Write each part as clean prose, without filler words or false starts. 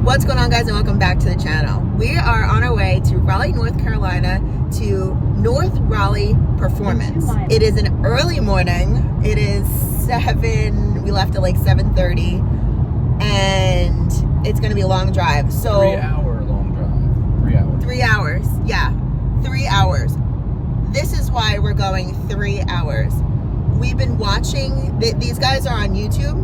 What's going on, guys, and welcome back to the channel. We are on our way to Raleigh, North Carolina to North Raleigh Performance. It is an early morning. It is 7, we left at like 7:30, and it's gonna be a long drive. So 3 hour long drive. 3 hours. 3 hours, yeah, 3 hours. This is why we're going 3 hours. We've been watching, these guys are on YouTube.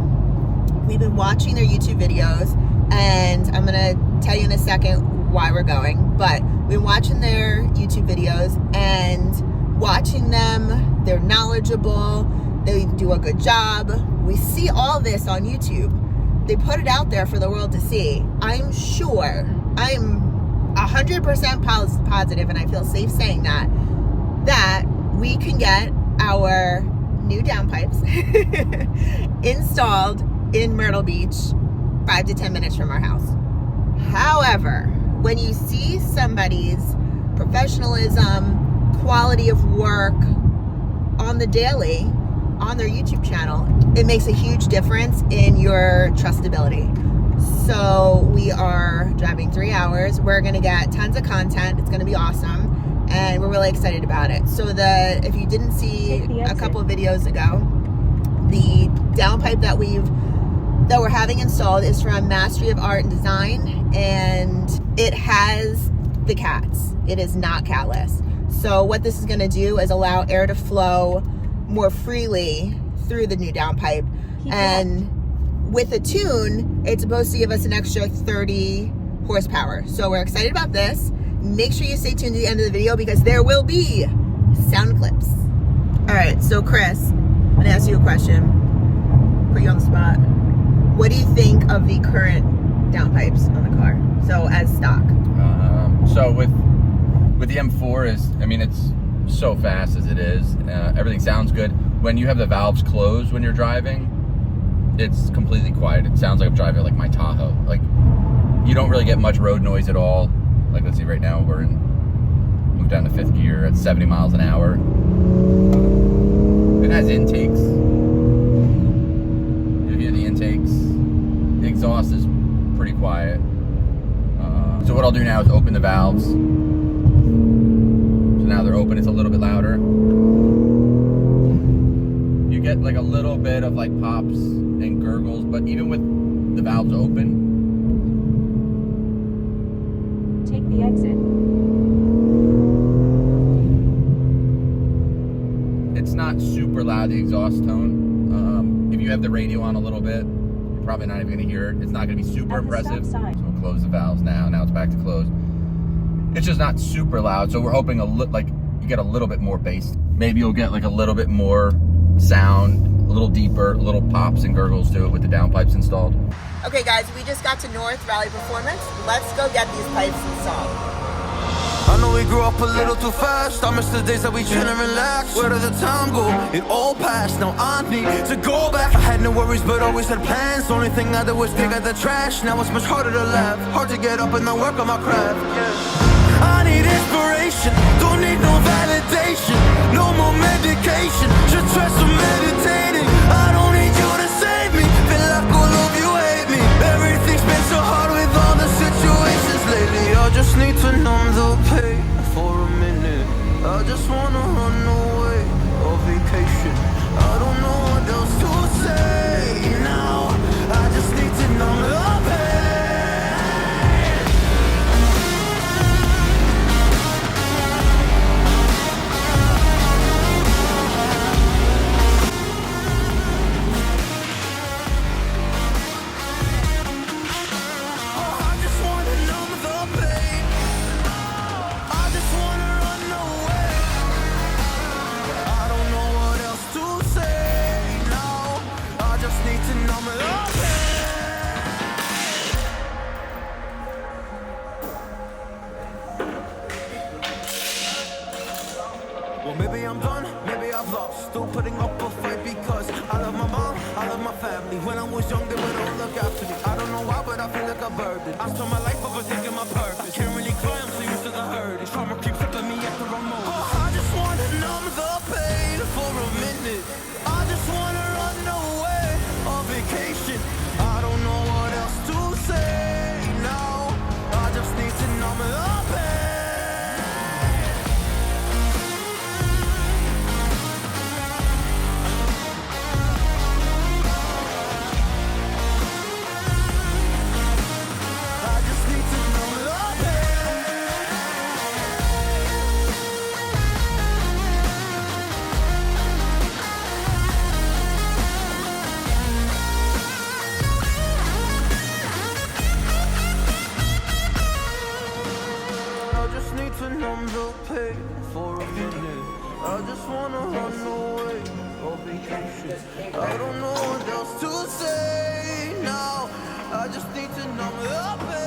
We've been watching their YouTube videos, and I'm gonna tell you in a second why we're going, but we've been watching their YouTube videos and watching them. They're knowledgeable, they do a good job. We see all this on YouTube. They put it out there for the world to see. I'm sure, I'm 100% positive, and I feel safe saying that we can get our new downpipes installed in Myrtle Beach 5 to 10 minutes from our house. However, when you see somebody's professionalism, quality of work on the daily, on their YouTube channel, it makes a huge difference in your trustability. So we are driving 3 hours. We're gonna get tons of content. It's gonna be awesome, and we're really excited about it. So if you didn't see a couple of videos ago, the downpipe that we're having installed is from Mastery of Art and Design, and it has the cats. It is not catless. So what this is going to do is allow air to flow more freely through the new downpipe. And with a tune, it's supposed to give us an extra 30 horsepower. So we're excited about this. Make sure you stay tuned to the end of the video because there will be sound clips. All right, so Chris, I'm going to ask you a question. Put you on the spot. What do you think of the current downpipes on the car? So as stock. So with the M4 it's so fast as it is. Everything sounds good. When you have the valves closed when you're driving, it's completely quiet. It sounds like I'm driving like my Tahoe. Like you don't really get much road noise at all. Like let's see, right now moved down to 5th gear at 70 miles an hour. It has intakes. You hear the intakes. The exhaust is pretty quiet. So what I'll do now is open the valves. So now they're open, it's a little bit louder. You get like a little bit of like pops and gurgles, but even with the valves open, take the exit. It's not super loud, the exhaust tone. If you have the radio on a little bit, you're probably not even gonna hear it. It's not gonna be super impressive. So we'll close the valves now. Now it's back to close. It's just not super loud, so we're hoping you get a little bit more bass. Maybe you'll get like a little bit more sound, a little deeper, little pops and gurgles to it with the downpipes installed. Okay guys, we just got to North Raleigh Performance. Let's go get these pipes installed. I know we grew up a little too fast. I miss the days that we chill and relax. Where did the time go? It all passed. Now I need to go back. I had no worries but always had plans. The only thing I did was dig out the trash. Now it's much harder to laugh. Hard to get up and then work on my craft. I need inspiration. Don't need no validation. No more medication. Just try some meditating. I don't need you to save me. Feel like all of you hate me. Everything's been so hard with all the situations lately. I just need to numb the pain for a minute. I just wanna run away on vacation. I don't know what else to say now. I just need to numb the pain. Well, maybe I'm done, maybe I've lost. Still putting up a fight because I love my mom, I love my family. When I was young, they would all look after me. I don't know why, but I feel like a burden. I spent my life overthinking my purpose. Can't really cry, I'm so used to the hurt. Trauma keeps flipping me at the wrong moment. I just wanna numb the pain for a minute. I just wanna run away on vacation. I don't know what else to say now. to numb the pain for a minute. I just wanna run away or vacation. I don't know what else to say now. I just need to numb the pain.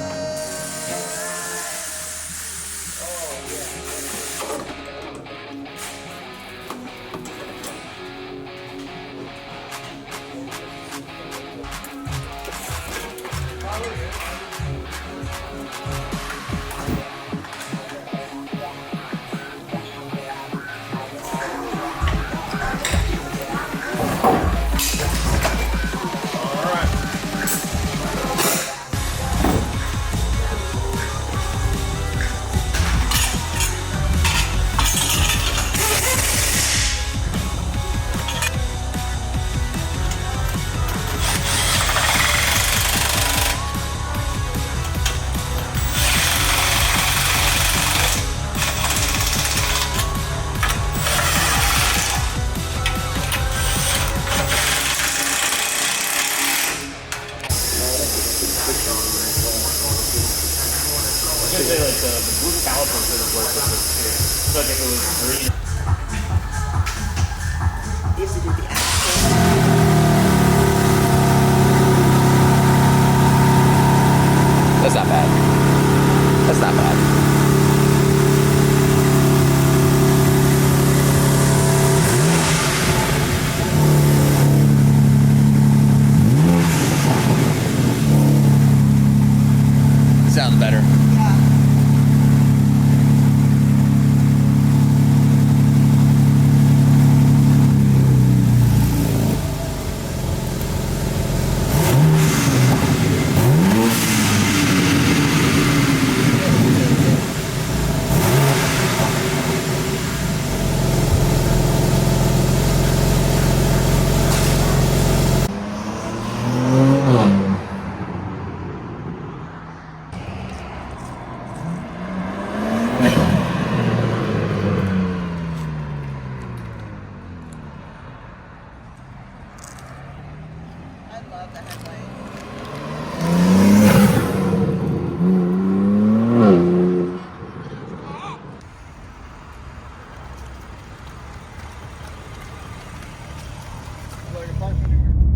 That's not bad. That's not bad. Sounds better.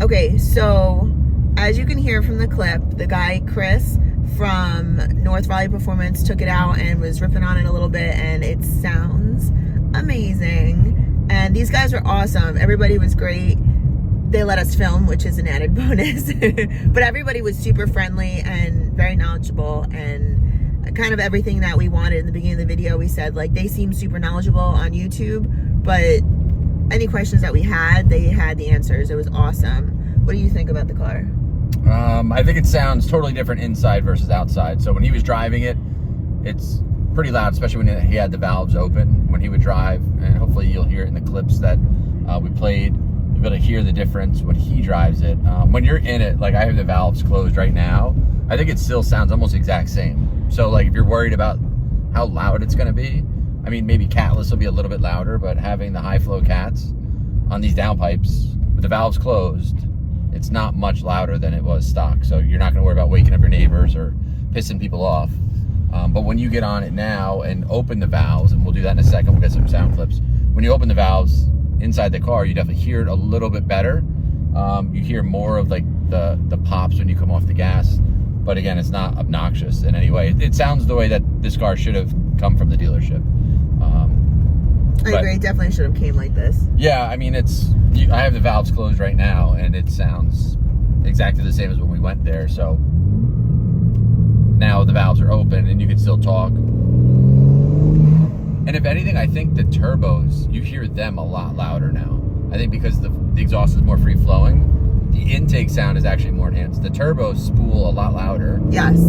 Okay, so as you can hear from the clip, the guy Chris from North Valley Performance took it out and was ripping on it a little bit, and it sounds amazing. And these guys were awesome. Everybody was great. They let us film, which is an added bonus. But everybody was super friendly and very knowledgeable, and kind of everything that we wanted in the beginning of the video. We said, like, they seem super knowledgeable on YouTube, but any questions that we had, they had the answers. It was awesome. What do you think about the car? I think it sounds totally different inside versus outside. So when he was driving it, it's pretty loud, especially when he had the valves open when he would drive. And hopefully you'll hear it in the clips that we played. You'll be able to hear the difference when he drives it. When you're in it, like I have the valves closed right now, I think it still sounds almost the exact same. So like if you're worried about how loud it's gonna be, I mean, maybe catless will be a little bit louder, but having the high flow cats on these downpipes with the valves closed, it's not much louder than it was stock. So you're not gonna worry about waking up your neighbors or pissing people off. But when you get on it now and open the valves, and we'll do that in a second, we'll get some sound clips. When you open the valves inside the car, you definitely hear it a little bit better. You hear more of like the pops when you come off the gas. But again, it's not obnoxious in any way. It sounds the way that this car should have come from the dealership. I agree, it definitely should have came like this. Yeah, I mean, I have the valves closed right now, and it sounds exactly the same as when we went there. So now the valves are open, and you can still talk. And if anything, I think the turbos, you hear them a lot louder now. I think because the exhaust is more free-flowing, the intake sound is actually more enhanced. The turbos spool a lot louder. Yes.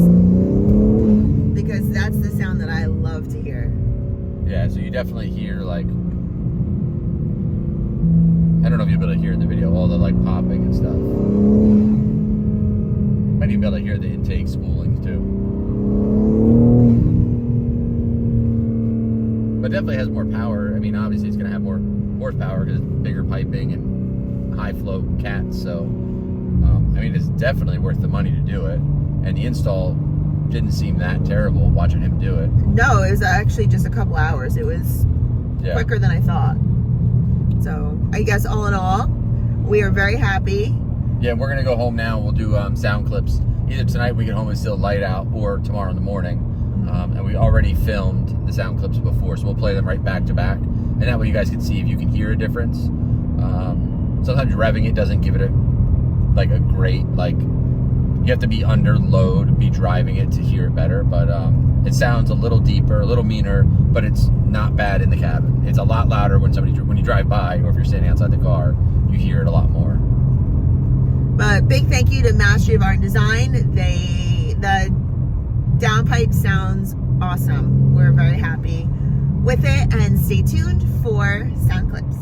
Because that's the sound that I love to hear. Yeah, so you definitely hear, like, I don't know if you'll be able to hear in the video, all the, like, popping and stuff. Might even be able to hear the intake spoolings, too. But it definitely has more power. I mean, obviously it's going to have more horsepower because it's bigger piping and high-flow cats. So, I mean, it's definitely worth the money to do it. And the install didn't seem that terrible watching him do it. No, it was actually just a couple hours. It was quicker than I thought. So I guess all in all, we are very happy. Yeah, we're gonna go home now. We'll do sound clips. Either tonight we get home and still light out, or tomorrow in the morning. And we already filmed the sound clips before, so we'll play them right back to back. And that way you guys can see if you can hear a difference. Sometimes revving it doesn't give it a great, you have to be under load, be driving it to hear it better. But it sounds a little deeper, a little meaner, but it's not bad in the cabin. It's a lot louder when you drive by, or if you're standing outside the car, you hear it a lot more. But big thank you to Mastery of Art and Design. The downpipe sounds awesome. We're very happy with it, and stay tuned for sound clips.